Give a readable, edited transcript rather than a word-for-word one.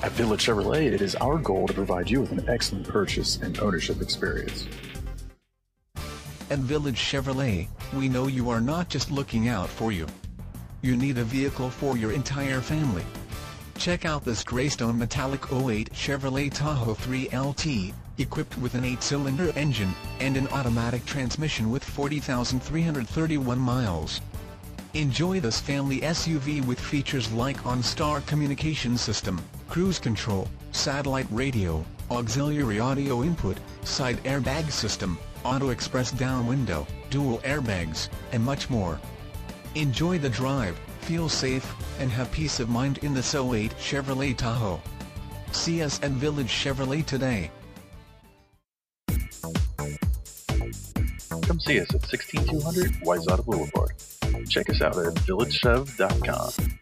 At Village Chevrolet, it is our goal to provide you with an excellent purchase and ownership experience. At Village Chevrolet, we know you are not just looking out for you. You need a vehicle for your entire family. Check out this Greystone Metallic 08 Chevrolet Tahoe 3LT, equipped with an 8-cylinder engine and an automatic transmission with 40,331 miles. Enjoy this family SUV with features like OnStar communication system, cruise control, satellite radio, auxiliary audio input, side airbag system, auto express down window, dual airbags, and much more. Enjoy the drive, feel safe, and have peace of mind in this 08 Chevrolet Tahoe. See us at Village Chevrolet today. Come see us at 16200 Wayzata Boulevard. Check us out at villagechev.com.